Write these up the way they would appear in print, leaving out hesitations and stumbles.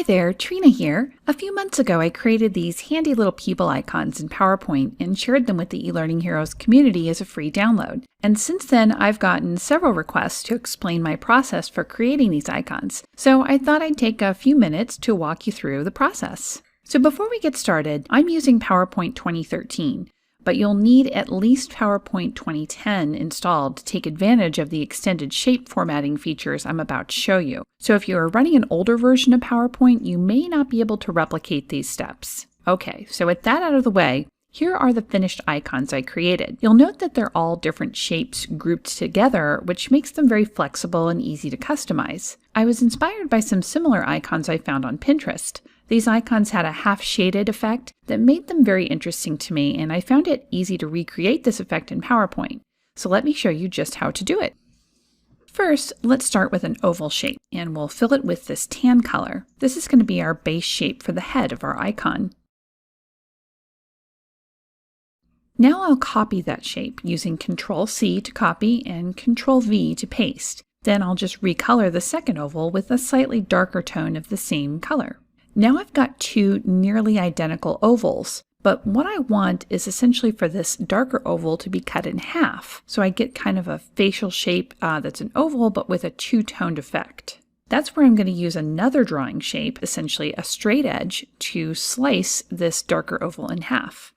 there, Trina here. A few months ago, I created these handy little people icons in PowerPoint and shared them with the eLearning Heroes community as a free download. And since then, I've gotten several requests to explain my process for creating these icons. So I thought I'd take a few minutes to walk you through the process. So before we get started, I'm using PowerPoint 2013. But you'll need at least PowerPoint 2010 installed to take advantage of the extended shape formatting features I'm about to show you. So if you are running an older version of PowerPoint, you may not be able to replicate these steps. Okay, so with that out of the way, here are the finished icons I created. You'll note that they're all different shapes grouped together, which makes them very flexible and easy to customize. I was inspired by some similar icons I found on Pinterest. These icons had a half-shaded effect that made them very interesting to me, and I found it easy to recreate this effect in PowerPoint. So let me show you just how to do it. First, let's start with an oval shape, and we'll fill it with this tan color. This is going to be our base shape for the head of our icon. Now I'll copy that shape using Ctrl-C to copy and Ctrl-V to paste. Then I'll just recolor the second oval with a slightly darker tone of the same color. Now I've got two nearly identical ovals, but what I want is essentially for this darker oval to be cut in half, so I get kind of a facial shape that's an oval but with a two-toned effect. That's where I'm going to use another drawing shape, essentially a straight edge, to slice this darker oval in half.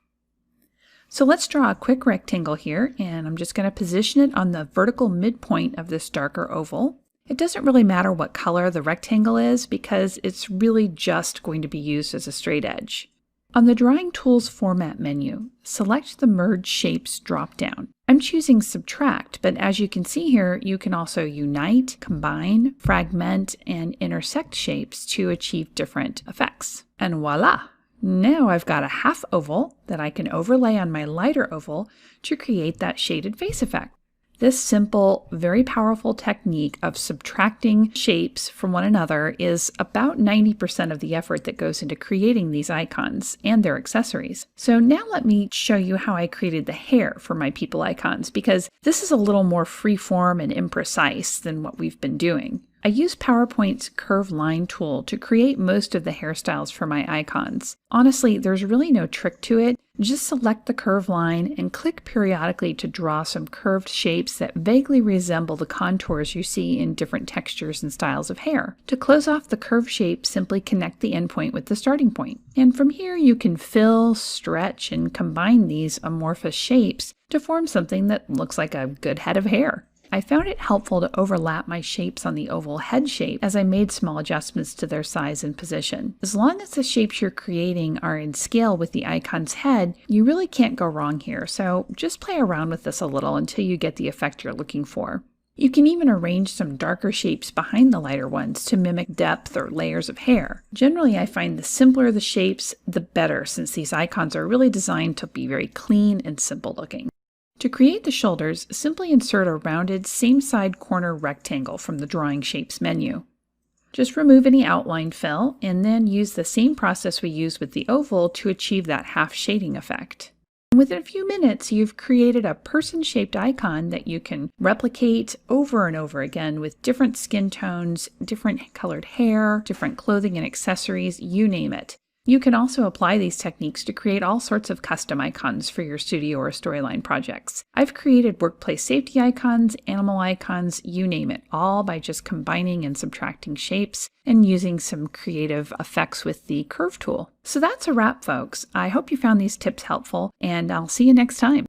So let's draw a quick rectangle here, and I'm just going to position it on the vertical midpoint of this darker oval. It doesn't really matter what color the rectangle is because it's really just going to be used as a straight edge. On the Drawing Tools Format menu, select the Merge Shapes drop-down. I'm choosing Subtract, but as you can see here, you can also unite, combine, fragment, and intersect shapes to achieve different effects. And voila! Now I've got a half oval that I can overlay on my lighter oval to create that shaded face effect. This simple, very powerful technique of subtracting shapes from one another is about 90% of the effort that goes into creating these icons and their accessories. So now let me show you how I created the hair for my people icons, because this is a little more freeform and imprecise than what we've been doing. I used PowerPoint's Curve Line tool to create most of the hairstyles for my icons. Honestly, there's really no trick to it. Just select the curve line and click periodically to draw some curved shapes that vaguely resemble the contours you see in different textures and styles of hair. To close off the curved shape, simply connect the endpoint with the starting point. And from here you can fill, stretch, and combine these amorphous shapes to form something that looks like a good head of hair. I found it helpful to overlap my shapes on the oval head shape as I made small adjustments to their size and position. As long as the shapes you're creating are in scale with the icon's head, you really can't go wrong here, so just play around with this a little until you get the effect you're looking for. You can even arrange some darker shapes behind the lighter ones to mimic depth or layers of hair. Generally, I find the simpler the shapes, the better, since these icons are really designed to be very clean and simple looking. To create the shoulders, simply insert a rounded same-side corner rectangle from the Drawing Shapes menu. Just remove any outline fill, and then use the same process we used with the oval to achieve that half shading effect. And within a few minutes, you've created a person-shaped icon that you can replicate over and over again with different skin tones, different colored hair, different clothing and accessories, you name it. You can also apply these techniques to create all sorts of custom icons for your studio or storyline projects. I've created workplace safety icons, animal icons, you name it, all by just combining and subtracting shapes and using some creative effects with the Curve tool. So that's a wrap, folks. I hope you found these tips helpful, and I'll see you next time.